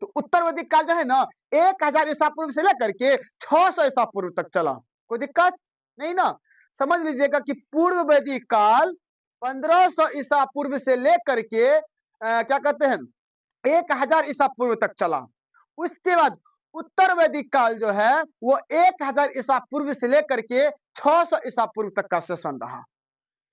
तो उत्तर वैदिक काल जो है ना 1000 ईसा पूर्व से लेकर के 600 ईसा पूर्व तक चला। कोई दिक्कत नहीं ना। समझ लीजिएगा कि पूर्व वैदिक काल 1500 ईसा पूर्व से लेकर के क्या कहते हैं 1000 ईसा पूर्व तक चला। उसके बाद उत्तर वैदिक काल जो है वो 1000 ईसा पूर्व से लेकर के 600 ईसा पूर्व तक का सेशन रहा।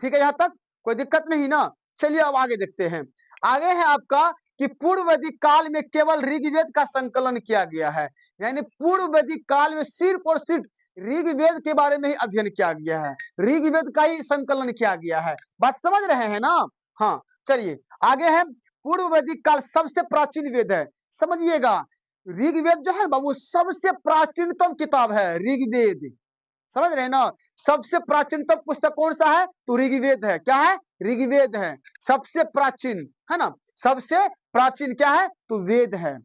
ठीक है, यहां तक कोई दिक्कत नहीं ना। चलिए अब आगे देखते हैं। आगे है आपका कि पूर्व वैदिक काल में केवल ऋग्वेद का संकलन किया गया है। यानी पूर्व वैदिक काल में सिर्फ और सिर्फ ऋग्वेद के बारे में ही अध्ययन किया गया है, ऋग्वेद का ही संकलन किया गया है। बात समझ रहे हैं ना। हाँ, चलिए आगे है। पूर्व वैदिक काल सबसे प्राचीन वेद है। समझिएगा, ऋग्वेद जो है बाबू सबसे प्राचीनतम किताब है ऋग्वेद। समझ रहे हैं ना। सबसे प्राचीनतम पुस्तक कौन सा है तो ऋग्वेद है। क्या है? ऋग्वेद है। सबसे प्राचीन है ना। सबसे प्राचीन क्या है तो वेद है।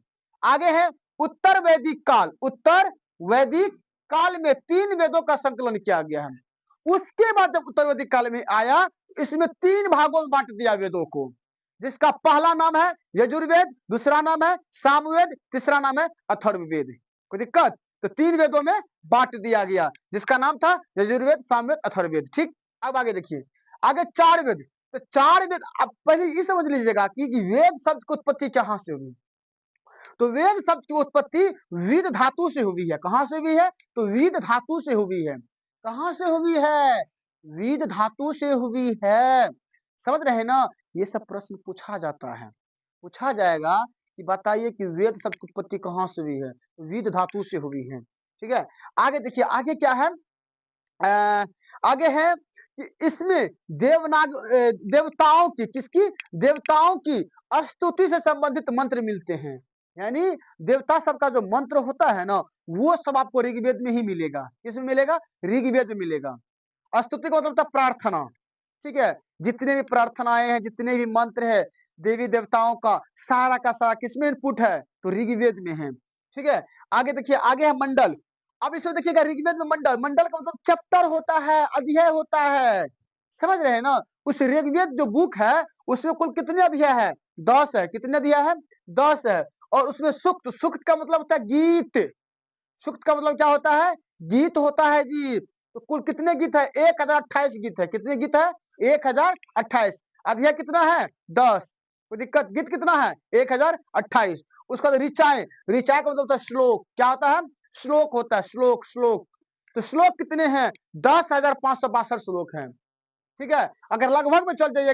आगे है उत्तर वैदिक काल। उत्तर वैदिक काल में 3 वेदों का संकलन किया गया है। उसके बाद जब उत्तर वैदिक काल में आया, इसमें 3 भागों में बांट दिया वेदों को, जिसका पहला नाम है यजुर्वेद, दूसरा नाम है सामवेद, तीसरा नाम है अथर्ववेद। कोई दिक्कत? तो 3 वेदों में बांट दिया गया, जिसका नाम था यजुर्वेद, सामवेद, अथर्ववेद। ठीक, अब आगे देखिए। आगे 4 वेद। तो 4 वेद, आप पहले ये समझ लीजिएगा कि वेद शब्द की उत्पत्ति कहां से हुई। तो वेद शब्द की उत्पत्ति विद धातु से हुई है। कहां से हुई है तो विद धातु से हुई है। कहां से हुई है? विद धातु से हुई है। समझ रहे हैं ना। ये सब प्रश्न पूछा जाता है, पूछा जाएगा कि बताइए कि वेद शब्द की उत्पत्ति कहां से हुई है। विद धातु से हुई है। ठीक है, आगे देखिए। आगे क्या है? आगे है कि इसमें देवताओं की, किसकी? देवताओं की स्तुति से संबंधित मंत्र मिलते हैं। यानी देवता सबका जो मंत्र होता है ना, वो सब आपको ऋग्वेद में ही मिलेगा। किसमें मिलेगा? ऋग्वेद में मिलेगा। स्तुति का मतलब था प्रार्थना। ठीक है, जितने भी प्रार्थनाएं हैं, जितने भी मंत्र है देवी देवताओं का सारा किसमें इनपुट है तो ऋग्वेद में है। ठीक है, आगे देखिए। आगे है मंडल। अब इसमें देखिएगा ऋग्वेद में मंडल, मंडल का मतलब चैप्टर होता है, अध्याय होता है। समझ रहे हैं ना। उस ऋग्वेद जो बुक है उसमें कुल कितने अध्याय है? 10 है। कितने अध्याय है? 10 है। और उसमें सूक्त, सूक्त का मतलब होता है गीत। सूक्त का मतलब क्या होता है? गीत होता है जी। तो कुल कितने गीत है? 1028 गीत है। कितने गीत है? 1028। अध्याय कितना है? 10। कोई दिक्कत? गीत कितना है? 1028। उसका ऋचाएं, ऋचाएं का मतलब होता है श्लोक। क्या होता है? श्लोक होता है, श्लोक, श्लोक। तो श्लोक कितने हैं? 10,562 श्लोक हैं। ठीक है, अगर लगभग में चल जाइएगा